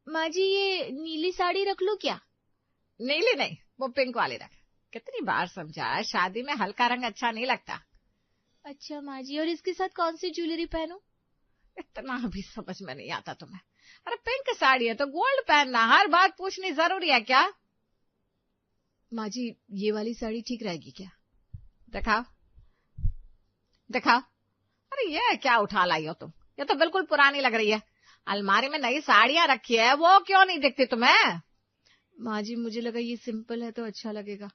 माँ जी ये नीली साड़ी रख लूं क्या? नीली नहीं, वो पिंक वाली रख। कितनी बार समझाया, शादी में हल्का रंग अच्छा नहीं लगता। अच्छा माँ जी, और इसके साथ कौन सी ज्वेलरी पहनूं? इतना भी समझ में नहीं आता तुम्हें। अरे पिंक साड़ी है तो गोल्ड पहनना, हर बात पूछनी जरूरी है क्या? माँ जी ये वाली साड़ी ठीक रहेगी क्या? दिखाओ दिखाओ। अरे ये क्या उठा लाई हो तुम, ये तो बिल्कुल पुरानी लग रही है। अलमारी में नई साड़ियां रखी है, वो क्यों नहीं दिखती तुम्हें? माँ जी मुझे लगा ये सिंपल है तो अच्छा लगेगा।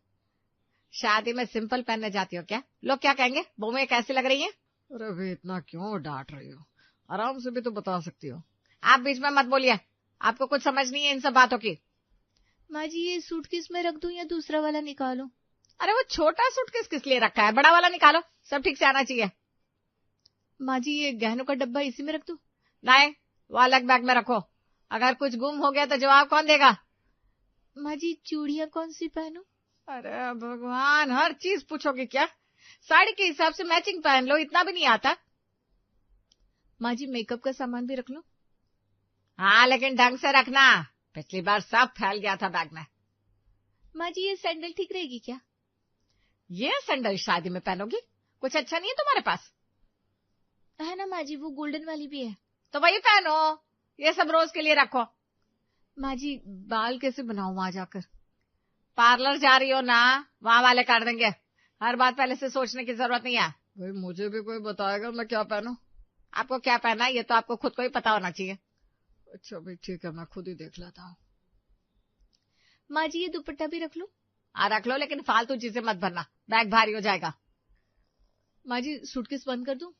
शादी में सिंपल पहनने जाती हो क्या? लोग क्या कहेंगे, बहुएं कैसी लग रही हैं? अरे भी इतना क्यों डांट रही हो, आराम से भी तो बता सकती हो। आप बीच में मत बोलिए, आपको कुछ समझ नहीं है इन सब बातों की। माँ जी ये सूटकेस में रख दूं या दूसरा वाला निकालूं? अरे वो छोटा सूटकेस किस लिए रखा है, बड़ा वाला निकालो, सब ठीक से आना चाहिए। माँ जी ये गहनों का डब्बा इसी में रख दूं? नहीं, वो अलग बैग में रखो, अगर कुछ गुम हो गया तो जवाब कौन देगा? माँ जी चूड़ियां कौन सी पहनूं? अरे भगवान, हर चीज पूछोगे क्या? साड़ी के हिसाब से मैचिंग पहन लो, इतना भी नहीं आता। माँ जी मेकअप का सामान भी रख लूं? हाँ लेकिन ढंग से रखना, पिछली बार सब फैल गया था बैग में। माँ जी ये सैंडल ठीक रहेगी क्या? ये सैंडल शादी में पहनोगी? कुछ अच्छा नहीं है तुम्हारे पास? है ना माँ जी, वो गोल्डन वाली भी है। तो वही पहनो, ये सब रोज के लिए रखो। माँ जी बाल कैसे बनाऊं वहां जाकर? पार्लर जा रही हो ना, वहां वाले कर देंगे, हर बात पहले से सोचने की जरूरत नहीं है। भाई मुझे भी कोई बताएगा मैं क्या पहनूं? आपको क्या पहना है ये तो आपको खुद को ही पता होना चाहिए। अच्छा भाई ठीक है, मैं खुद ही देख लेता हूँ। माँ जी ये दुपट्टा भी रख लूं? हाँ रख लो, लेकिन फालतू चीजें मत भरना, बैग भारी हो जाएगा। माँ जी सूटकेस बंद कर दूं?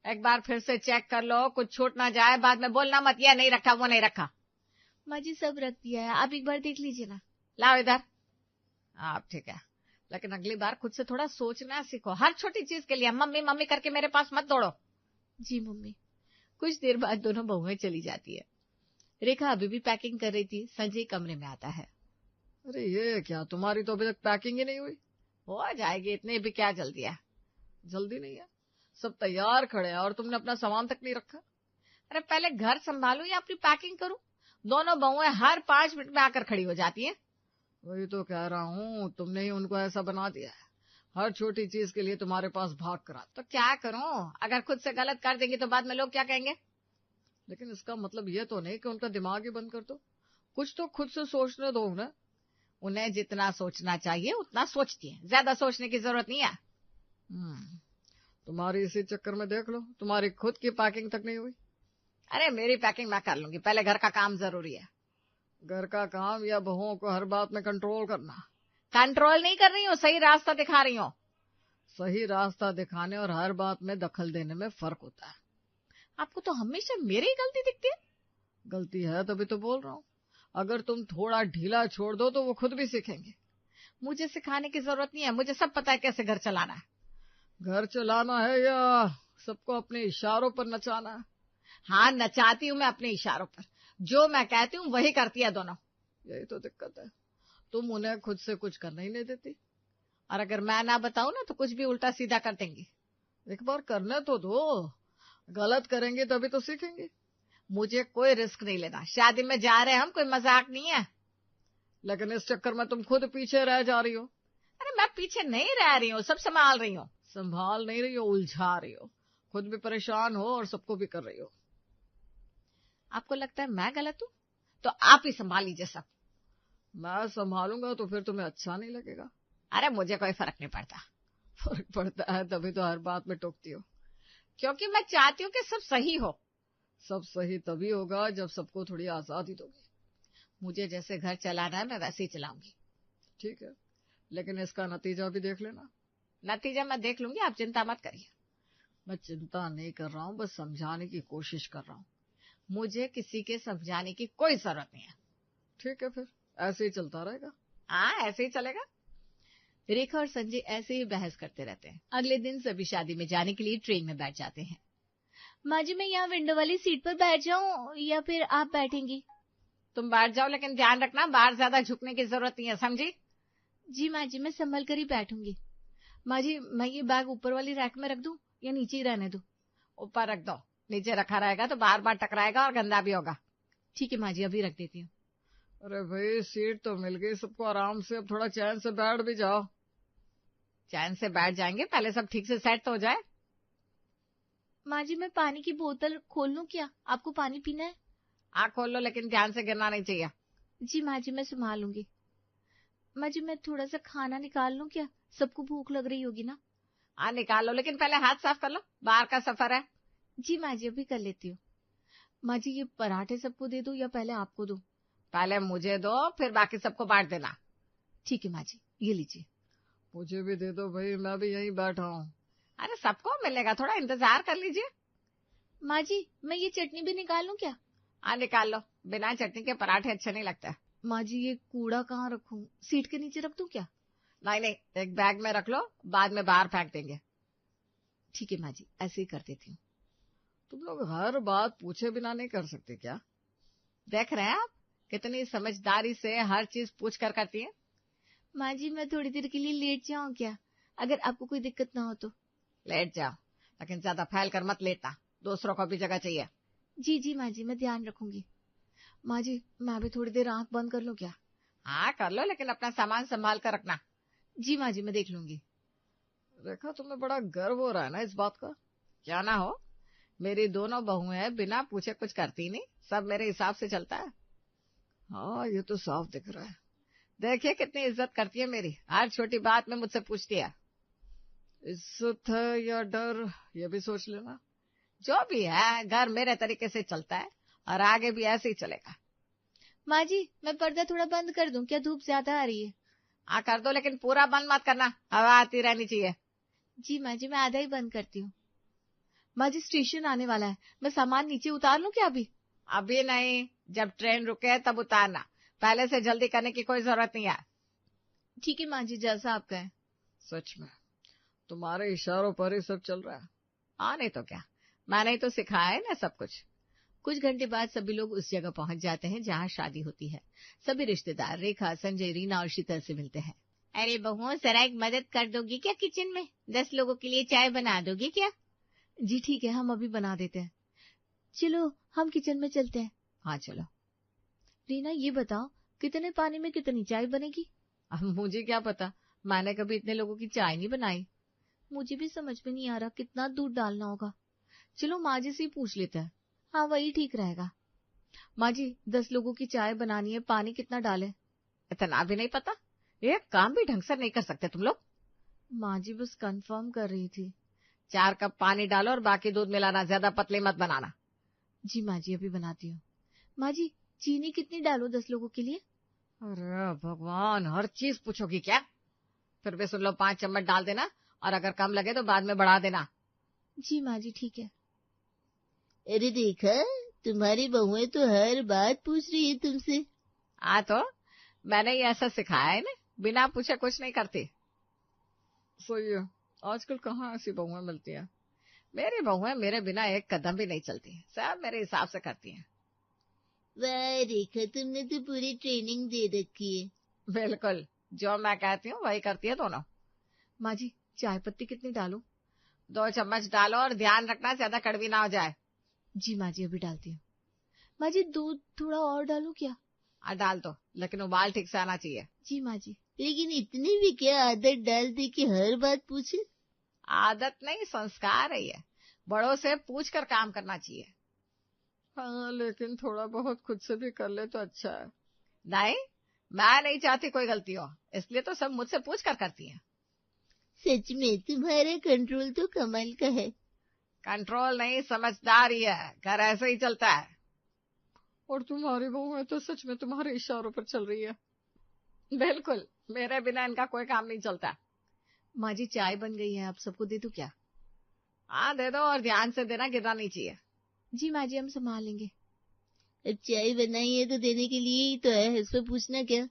एक बार फिर से चेक कर लो, कुछ छूट ना जाए, बाद में बोलना मत ये नहीं रखा वो नहीं रखा। माँ जी सब रख दिया है, आप एक बार देख लीजिए ना। लाओ इधर। आप ठीक है, लेकिन अगली बार खुद से थोड़ा सोचना सीखो, हर छोटी चीज के लिए मम्मी मम्मी करके मेरे पास मत दौड़ो। जी मम्मी। कुछ देर बाद दोनों बहुएं चली जाती है। रेखा अभी भी पैकिंग कर रही थी, संजय कमरे में आता है। अरे ये क्या, तुम्हारी तो अभी तक पैकिंग ही नहीं हुई? हो जाएगी, इतनी भी क्या जल्दी है? जल्दी नहीं है, सब तैयार खड़े हैं और तुमने अपना सामान तक नहीं रखा। अरे पहले घर संभालू या अपनी पैकिंग करूं? दोनों बहुएं हर 5 मिनट में आकर खड़ी हो जाती हैं। वही तो कह रहा हूँ, तुमने ही उनको ऐसा बना दिया है, हर छोटी चीज के लिए तुम्हारे पास भाग करा। तो क्या करूं, अगर खुद से गलत कर देंगे तो बाद में लोग क्या कहेंगे? लेकिन इसका मतलब ये तो नहीं कि उनका दिमाग ही बंद कर दो, कुछ तो खुद से सोचने दो उन्हें। उन्हें जितना सोचना चाहिए उतना सोचती है, ज्यादा सोचने की जरूरत नहीं है। तुम्हारी इसी चक्कर में देख लो, तुम्हारी खुद की पैकिंग तक नहीं हुई। अरे मेरी पैकिंग मैं कर लूंगी, पहले घर का काम जरूरी है। घर का काम या बहुओं को हर बात में कंट्रोल करना? कंट्रोल नहीं कर रही हूँ, सही रास्ता दिखा रही हूँ। सही रास्ता दिखाने और हर बात में दखल देने में फर्क होता है। आपको तो हमेशा मेरी ही गलती दिखती है। गलती है तभी तो बोल रहा हूँ, अगर तुम थोड़ा ढीला छोड़ दो तो वो खुद भी सीखेंगे। मुझे सिखाने की जरूरत नहीं है, मुझे सब पता है कैसे घर चलाना है। घर चलाना है या सबको अपने इशारों पर नचाना है? हाँ नचाती हूँ मैं अपने इशारों पर, जो मैं कहती हूँ वही करती है दोनों। यही तो दिक्कत है, तुम उन्हें खुद से कुछ करना ही नहीं देती, और अगर मैं ना बताऊं ना तो कुछ भी उल्टा सीधा कर देंगी। एक बार करने तो दो, गलत करेंगे तभी तो सीखेंगे। मुझे कोई रिस्क नहीं लेना, शादी में जा रहे हैं हम, कोई मजाक नहीं है। लेकिन इस चक्कर में तुम खुद पीछे रह जा रही हो। अरे मैं पीछे नहीं रह रही हूँ, सब संभाल रही हूँ। संभाल नहीं रही हो, उलझा रही हो, खुद भी परेशान हो और सबको भी कर रही हो। आपको लगता है मैं गलत हूँ, तो आप ही संभाल लीजिए सब। मैं संभालूंगा तो फिर तुम्हें अच्छा नहीं लगेगा। अरे मुझे कोई फर्क नहीं पड़ता। फर्क पड़ता है तभी तो हर बात में टोकती हो, क्योंकि मैं चाहती हूँ कि सब सही हो। सब सही तभी होगा जब सबको थोड़ी आजादी दोगे। मुझे जैसे घर चलाना है मैं वैसे ही चलाऊंगी। ठीक है, लेकिन इसका नतीजा भी देख लेना। नतीजा मैं देख लूंगी, आप चिंता मत करिए। मैं चिंता नहीं कर रहा हूँ, बस समझाने की कोशिश कर रहा हूँ। मुझे किसी के समझाने की कोई जरूरत नहीं है। ठीक है, फिर ऐसे ही चलता रहेगा। हाँ ऐसे ही चलेगा। रेखा और संजय ऐसे ही बहस करते रहते हैं। अगले दिन सभी शादी में जाने के लिए ट्रेन में बैठ जाते हैं। माँ जी मैं यहाँ विंडो वाली सीट पर बैठ जाऊं या फिर आप बैठेंगी? तुम बैठ जाओ, लेकिन ध्यान रखना बाहर ज्यादा झुकने की जरूरत नहीं है, समझी? जी माँ जी मैं संभल कर ही बैठूंगी। माँ जी मैं ये बैग ऊपर वाली रैक में रख दूं या नीचे ही रहने दूं? ऊपर रख दो, नीचे रखा रहेगा तो बार बार टकराएगा और गंदा भी होगा। ठीक है माँ जी, अभी रख देती हूँ। अरे भाई, सीट तो मिल गई सबको आराम से, अब थोड़ा चैन से बैठ भी जाओ। चैन से बैठ जाएंगे, पहले सब ठीक से सेट तो हो जाए। माँ जी, मैं पानी की बोतल खोल लूं क्या? आपको पानी पीना है? खोल लो, लेकिन ध्यान से गिरना नहीं चाहिए। जी माँ जी, मैं संभाल लूंगी। माँ जी, मैं थोड़ा सा खाना निकाल लूं क्या? सबको भूख लग रही होगी ना। निकाल लो, लेकिन पहले हाथ साफ कर लो, बाहर का सफर है। जी माँ जी, अभी कर लेती हूँ। माँ जी, ये पराठे सबको दे दो या पहले आपको दो? पहले मुझे दो, फिर बाकी सबको बांट देना। ठीक है माँ जी, ये लीजिए। मुझे भी दे दो भाई, मैं भी यहीं बैठा हूँ। अरे सबको मिलेगा, थोड़ा इंतजार कर लीजिए। माँ जी, मैं ये चटनी भी निकाल लूं क्या? निकाल लो, बिना चटनी के पराठे अच्छे नहीं लगते। माँ जी, ये कूड़ा कहाँ रखूं? सीट के नीचे रख दूं क्या? नहीं, एक बैग में रख लो, बाद में बाहर फेंक देंगे। ठीक है माँ जी, ऐसे ही कर देती हूँ। तुम लोग हर बात पूछे बिना नहीं कर सकते क्या? देख रहे हैं आप कितनी समझदारी से हर चीज पूछ कर करती है। माँ जी, मैं थोड़ी देर के लिए लेट जाऊं क्या? अगर आपको कोई दिक्कत ना हो तो। लेट जाओ, लेकिन ज्यादा फैल कर मत लेटना, दूसरों को भी जगह चाहिए। जी जी माँ जी, मैं ध्यान रखूंगी। माँ जी, मैं भी थोड़ी देर आंख बंद कर लूं क्या? कर लो, लेकिन अपना सामान संभाल कर रखना। जी माँ जी, मैं देख लूंगी। रेखा, तुम्हें बड़ा गर्व हो रहा है ना इस बात का? क्या ना हो, मेरी दोनों बहुएं बिना पूछे कुछ करती नहीं, सब मेरे हिसाब से चलता है। हाँ, ये तो साफ दिख रहा है। देखिए कितनी इज्जत करती है मेरी, हर छोटी बात में मुझसे पूछती है। इज्जत है या डर, ये भी सोच लेना। जो भी है, घर मेरे तरीके से चलता है और आगे भी ऐसे ही चलेगा। माँ जी, मैं पर्दा थोड़ा बंद कर दूं क्या? धूप ज्यादा आ रही है। कर दो, लेकिन पूरा बंद मत करना, हवा आती रहनी चाहिए। जी माँ जी, मैं आधा ही बंद करती हूँ। माँ जी, स्टेशन आने वाला है, मैं सामान नीचे उतार लूं क्या अभी? अभी नहीं, जब ट्रेन रुके तब उतारना, पहले से जल्दी करने की कोई जरूरत नहीं है। ठीक है माँ जी, जैसा आप कहें। सच में तुम्हारे इशारों पर ही सब चल रहा है। नहीं तो क्या, मैंने ही तो सिखाया है ना सब कुछ। कुछ घंटे बाद सभी लोग उस जगह पहुंच जाते हैं जहां शादी होती है। सभी रिश्तेदार रेखा, संजय, रीना और शीतल से मिलते हैं। अरे बहुओं, जरा एक मदद कर दोगी क्या किचन में? 10 लोगों के लिए चाय बना दोगी क्या? जी ठीक है, हम अभी बना देते हैं। चलो हम किचन में चलते हैं। हाँ चलो। रीना, ये बताओ कितने पानी में कितनी चाय बनेगी? अब मुझे क्या पता, मैंने कभी इतने लोगों की चाय नहीं बनाई। मुझे भी समझ में नहीं आ रहा कितना दूध डालना होगा। चलो माँ जी से ही पूछ लेते हैं। हाँ, वही ठीक रहेगा। माँ जी, 10 लोगों की चाय बनानी है, पानी कितना डालें? इतना भी नहीं पता, ये काम भी ढंग से नहीं कर सकते तुम लोग। माँ जी, बस कंफर्म कर रही थी। 4 कप पानी डालो और बाकी दूध मिलाना, ज्यादा पतली मत बनाना। जी माँ जी, अभी बनाती हूँ। माँ जी, चीनी कितनी डालो 10 लोगों के लिए? अरे भगवान, हर चीज पूछोगी क्या? फिर भी सुन लो, 5 चम्मच डाल देना, और अगर कम लगे तो बाद में बढ़ा देना। जी माँ जी, ठीक है। अरे देखा, तुम्हारी बहुएं तो हर बात पूछ रही है तुमसे। तो मैंने ये ऐसा सिखाया है ना, बिना पूछे कुछ नहीं करती। सही है, आजकल कहाँ ऐसी बहुएं मिलती हैं। मेरी बहुएं मेरे बिना एक कदम भी नहीं चलती, सब मेरे हिसाब से करती हैं। वाह रेखा, तुमने तो पूरी ट्रेनिंग दे रखी है। बिल्कुल, जो मैं कहती हूँ वही करती है दोनों। माँ जी, चाय पत्ती कितनी डालूं? 2 चम्मच डालो, और ध्यान रखना ज्यादा कड़वी ना हो जाए। जी माँ जी, अभी डालती हूँ। माँ जी, दूध थोड़ा और डालूं क्या? डाल दो, लेकिन उबाल ठीक से आना चाहिए। जी माँ जी। लेकिन इतनी भी क्या आदत डाल दी कि हर बात पूछे? आदत नहीं, संस्कार है ये, बड़ों से पूछ कर काम करना चाहिए। हाँ, लेकिन थोड़ा बहुत खुद से भी कर ले तो अच्छा है। नहीं, मैं नहीं चाहती कोई गलती हो, इसलिए तो सब मुझसे पूछ कर करती हैं। सच में तुम्हारा कंट्रोल तो कमाल का है। कंट्रोल नहीं, समझदारी है, घर ऐसे ही चलता है। और तुम्हारी बहू है तो सच में तुम्हारे इशारों पर चल रही है। बिल्कुल, मेरे बिना इनका कोई काम नहीं चलता। माँ जी, चाय बन गई है, आप सबको दे दूं क्या? दे दो, और ध्यान से देना, गिरना नहीं चाहिए। जी माँ जी, हम संभाल लेंगे। अब चाय बनाई है तो देने के लिए ही तो है, इस पर पूछना क्या?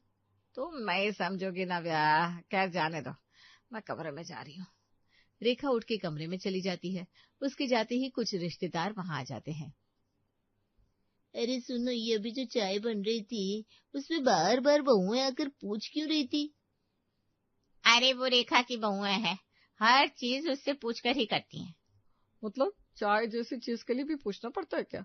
तुम नहीं समझोगी ना ब्याह, खैर जाने दो, मैं कमरे में जा रही हूँ। रेखा उठ के कमरे में चली जाती है। उसके जाते ही कुछ रिश्तेदार वहां आ जाते हैं। अरे सुनो, ये अभी जो चाय बन रही थी उसमें बार बार बहुएं आकर पूछ क्यों रही थी? अरे वो रेखा की बहुएं हैं, हर चीज उससे पूछकर ही करती हैं। मतलब चाय जैसी चीज के लिए भी पूछना पड़ता है क्या?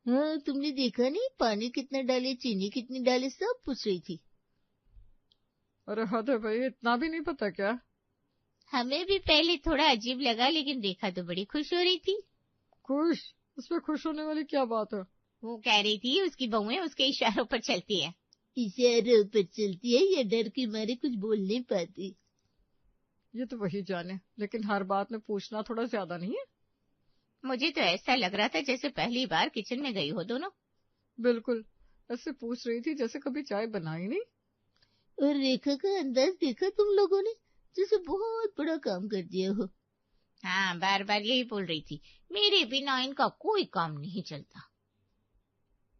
हाँ, तुमने देखा नहीं पानी कितना डाले, चीनी कितनी डाले, सब पूछ रही थी। अरे हद है भाई, इतना भी नहीं पता क्या? हमें भी पहले थोड़ा अजीब लगा, लेकिन रेखा तो बड़ी खुश हो रही थी। खुश? उसमें खुश होने वाली क्या बात है? वो कह रही थी उसकी बहुएं उसके इशारों पर चलती है। इशारों पर चलती है या डर के मारे कुछ बोल नहीं पाती? ये तो वही जाने, लेकिन हर बात में पूछना थोड़ा ज्यादा नहीं है? मुझे तो ऐसा लग रहा था जैसे पहली बार किचन में गई हो दोनों। बिल्कुल, ऐसे पूछ रही थी जैसे कभी चाय बनाई नहीं। और रेखा का अंदाज देखा तुम लोगों ने, जैसे बहुत बड़ा काम कर दिया हो। हाँ, बार बार यही बोल रही थी, मेरे बिना इनका कोई काम नहीं चलता।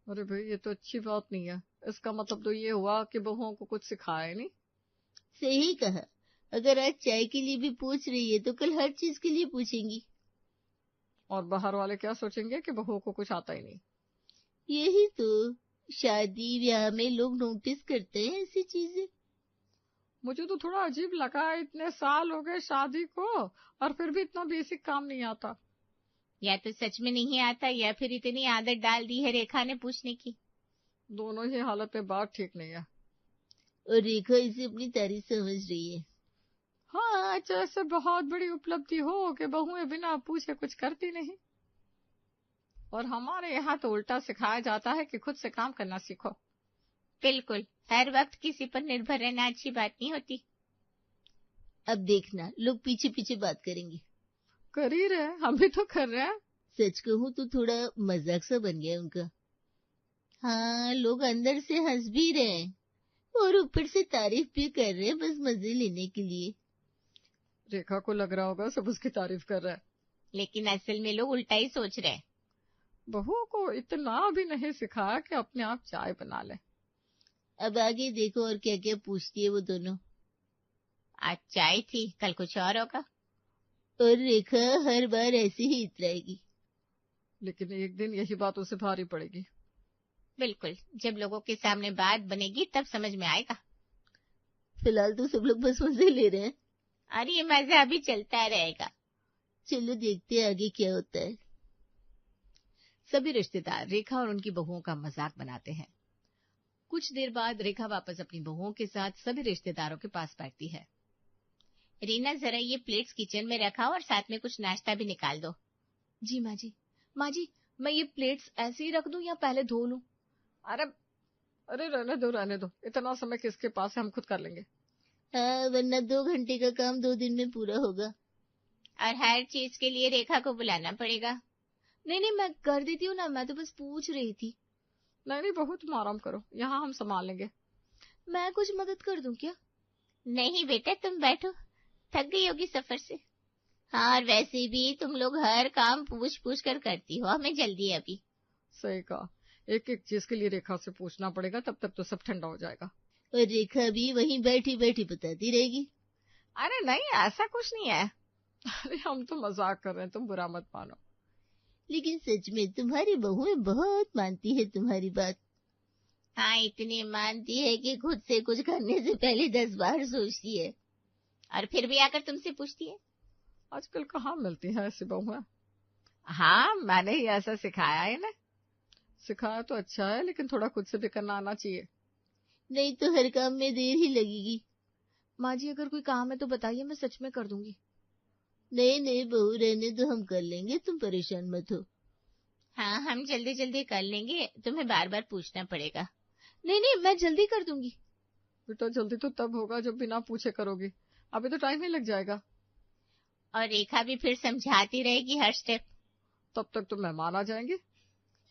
अरे भाई, ये तो अच्छी बात नहीं है। इसका मतलब तो ये हुआ कि बहुओं को कुछ सिखाया नहीं। सही कहा, अगर आज चाय के लिए भी पूछ रही है तो कल हर चीज के लिए पूछेंगी। और बाहर वाले क्या सोचेंगे कि बहुओं को कुछ आता ही नहीं। यही तो, शादी ब्याह में लोग नोटिस करते हैं ऐसी चीजें। मुझे तो थोड़ा अजीब लगा, इतने साल हो गए शादी को और फिर भी इतना बेसिक काम नहीं आता। या तो सच में नहीं आता, या फिर इतनी आदत डाल दी है रेखा ने पूछने की। दोनों ही हालत में बात ठीक नहीं है। और रेखा इसे अपनी तारीफ समझ रही है। हाँ, जैसे बहुत बड़ी उपलब्धि हो कि बहुएं बिना पूछे कुछ करती नहीं। और हमारे यहाँ तो उल्टा सिखाया जाता है कि खुद से काम करना सीखो। बिल्कुल, हर वक्त किसी पर निर्भर रहना अच्छी बात नहीं होती। अब देखना, लोग पीछे पीछे बात करेंगे। कर ही रहे, हम भी तो कर रहे हैं। सच कहूँ तो थोड़ा मजाक सा बन गया उनका। हाँ, लोग अंदर से हंस भी रहे हैं और ऊपर से तारीफ भी कर रहे हैं, बस मजे लेने के लिए। रेखा को लग रहा होगा सब उसकी तारीफ कर रहा है, लेकिन असल में लोग उल्टा ही सोच रहे हैं। बहुओं को इतना भी नहीं सिखाया कि अपने आप चाय बना ले। अब आगे देखो और क्या क्या पूछती है वो दोनों। आज चाय थी, कल कुछ और होगा। और रेखा हर बार ऐसे ही इतराएगी। लेकिन एक दिन यही बात उसे भारी पड़ेगी। बिल्कुल, जब लोगों के सामने बात बनेगी तब समझ में आएगा। फिलहाल तो सब लोग बस मजे ले रहे हैं। अरे ये मजा अभी चलता रहेगा। चलो देखते हैं आगे क्या होता है। सभी रिश्तेदार रेखा और उनकी बहुओं का मजाक बनाते हैं। कुछ देर बाद रेखा वापस अपनी बहुओं के साथ सभी रिश्तेदारों के पास बैठती है। रीना, जरा ये प्लेट्स किचन में रखा और साथ में कुछ नाश्ता भी निकाल दो। जी माँ जी। माँ जी, मैं ये प्लेट्स ऐसे ही रख दूं या पहले धो लूं? अरे अरे, रहने दो, इतना समय किसके पास है, हम खुद कर लेंगे। हाँ, वरना 2 घंटे का काम 2 दिन में पूरा होगा। और हर चीज के लिए रेखा को बुलाना पड़ेगा। नहीं नहीं, मैं कर देती हूँ ना, मैं तो बस पूछ रही थी। नहीं, बहुत तुम आराम करो, यहाँ हम संभाल लेंगे। मैं कुछ मदद कर दूं क्या? नहीं बेटा, तुम बैठो, थक गई होगी सफर से। हाँ, और वैसे भी तुम लोग हर काम पूछ पूछ कर करती हो, हमें जल्दी है अभी। सही कहा, एक एक चीज के लिए रेखा से पूछना पड़ेगा, तब तक तो सब ठंडा हो जाएगा। और रेखा भी वहीं बैठी बैठी बताती रहेगी। अरे नहीं, ऐसा कुछ नहीं है। अरे हम तो मजाक कर रहे हैं, तुम बुरा मत मानो। लेकिन सच में तुम्हारी बहुएं बहुत मानती है तुम्हारी बात। हाँ, इतनी मानती है कि खुद से कुछ करने से पहले 10 बार सोचती है, और फिर भी आकर तुमसे पूछती है। आजकल कहाँ मिलती है ऐसी बहुएं? हाँ, मैंने ही ऐसा सिखाया है ना। सिखाया तो अच्छा है, लेकिन थोड़ा खुद से भी करना आना चाहिए। नहीं तो हर काम में देर ही लगेगी। माँ जी, अगर कोई काम है तो बताइए, मैं सच में कर दूंगी। नहीं नहीं बहू, रहने दो, हम कर लेंगे, तुम परेशान मत हो। हाँ, हम जल्दी जल्दी कर लेंगे, तुम्हें बार बार पूछना पड़ेगा। नहीं नहीं, मैं जल्दी कर दूंगी। बेटा, जल्दी तो तब होगा जब बिना पूछे करोगी, अभी तो टाइम ही लग जाएगा। और रेखा भी फिर समझाती रहेगी हर स्टेप। तब तक तो मेहमान आ जाएंगे।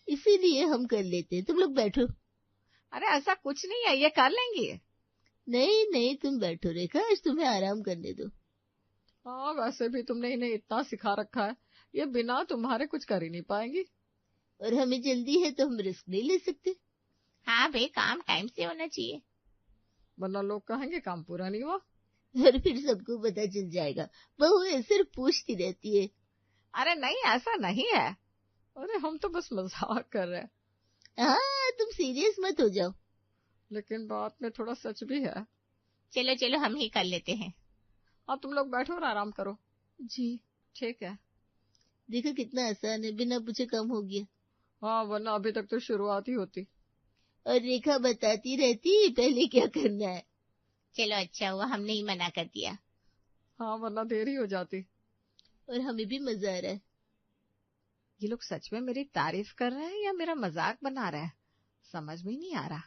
इसीलिए हम कर लेते, तुम लोग बैठो। अरे ऐसा कुछ नहीं है, ये कर लेंगे। नहीं नहीं, तुम बैठो रेखा, आज तुम्हें आराम करने दो। हाँ, वैसे भी तुमने इन्हें इतना सिखा रखा है, ये बिना तुम्हारे कुछ कर ही नहीं पाएंगी। और हमें जल्दी है तो हम रिस्क नहीं ले सकते। हाँ भाई, काम टाइम से होना चाहिए, वरना लोग कहेंगे काम पूरा नहीं हुआ। और फिर सबको पता चल जाएगा बहू सिर्फ पूछती रहती है। अरे नहीं, ऐसा नहीं है। अरे हम तो बस मजाक कर रहे हैं। हाँ, तुम सीरियस मत हो जाओ। लेकिन बात में थोड़ा सच भी है। चलो चलो, हम ही कर लेते हैं। अब तुम लोग बैठो और आराम करो। जी ठीक है। देखो कितना आसान है, बिना पूछे काम हो गया। हाँ, वरना अभी तक तो शुरुआत ही होती। और रेखा बताती रहती पहले क्या करना है। चलो अच्छा हुआ हमने ही मना कर दिया। हाँ, वरना देरी हो जाती। और हमें भी मजा आ रहा है। ये लोग सच में मेरी तारीफ कर रहे हैं या मेरा मजाक बना रहे हैं, समझ में नहीं आ रहा।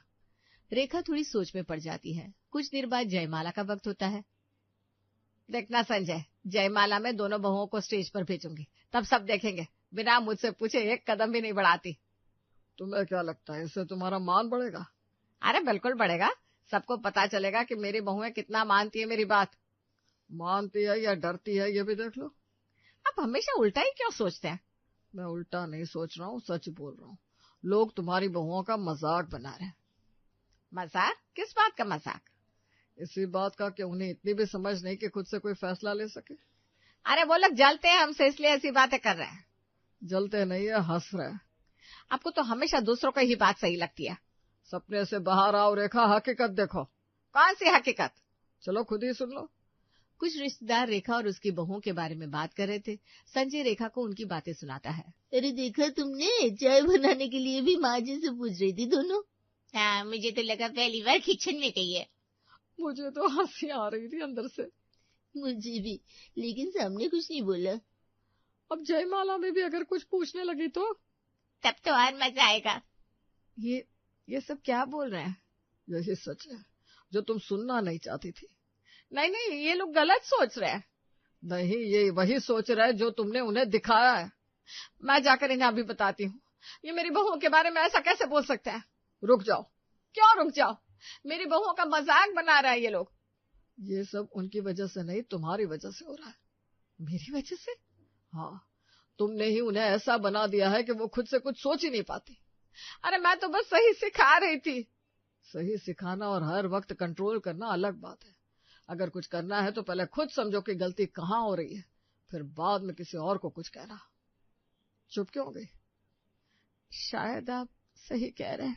रेखा थोड़ी सोच में पड़ जाती है। कुछ देर बाद जयमाला का वक्त होता है। देखना संजय, जयमाला में दोनों बहुओं को स्टेज पर भेजूंगी, तब सब देखेंगे, बिना मुझसे पूछे एक कदम भी नहीं बढ़ाती। तुम्हें क्या लगता है इससे तुम्हारा मान बढ़ेगा? अरे बिल्कुल बढ़ेगा, सबको पता चलेगा कि मेरी बहुएं कितना मानती है मेरी बात। मानती है या डरती है ये भी देख लो। आप हमेशा उल्टा ही क्यों सोचते हैं? मैं उल्टा नहीं सोच रहा हूँ, सच बोल रहा हूँ। लोग तुम्हारी बहुओं का मजाक बना रहे हैं। मजाक? किस बात का मजाक? इसी बात का कि उन्हें इतनी भी समझ नहीं कि खुद से कोई फैसला ले सके। अरे वो लोग जलते हैं हमसे, इसलिए ऐसी बातें कर रहे हैं। जलते नहीं है, हंस रहे हैं। आपको तो हमेशा दूसरों की ही बात सही लगती है। सपने से बाहर आओ रेखा, हकीकत देखो। कौन सी हकीकत? चलो खुद ही सुन लो। कुछ रिश्तेदार रेखा और उसकी बहुओं के बारे में बात कर रहे थे। संजय रेखा को उनकी बातें सुनाता है। अरे देखा तुमने, चाय बनाने के लिए भी माँ जी से पूछ रही थी दोनों। हाँ, मुझे तो लगा पहली बार किचन में गई है। मुझे तो हंसी आ रही थी अंदर से। मुझे भी, लेकिन सामने कुछ नहीं बोला। अब जयमाला में भी अगर कुछ पूछने लगी तो? तब तो और मजा आएगा। ये सब क्या बोल रहे हैं? यही सच है जो तुम सुनना नहीं चाहती थी। नहीं नहीं, ये लोग गलत सोच रहे हैं। नहीं, ये वही सोच रहे हैं जो तुमने उन्हें दिखाया है। मैं जाकर इन्हें अभी बताती हूँ। ये मेरी बहुओं के बारे में ऐसा कैसे बोल सकते हैं? रुक जाओ। क्यों रुक जाओ? मेरी बहुओं का मजाक बना रहा है ये लोग। ये सब उनकी वजह से नहीं, तुम्हारी वजह से हो रहा है। मेरी वजह से? हाँ, तुमने ही उन्हें ऐसा बना दिया है कि वो खुद से कुछ सोच ही नहीं पाती। अरे मैं तो बस सही सिखा रही थी। सही सिखाना और हर वक्त कंट्रोल करना अलग बात है। अगर कुछ करना है तो पहले खुद समझो कि गलती कहाँ हो रही है, फिर बाद में किसी और को कुछ कहना। चुप क्यों हो गई? शायद आप सही कह रहे हैं।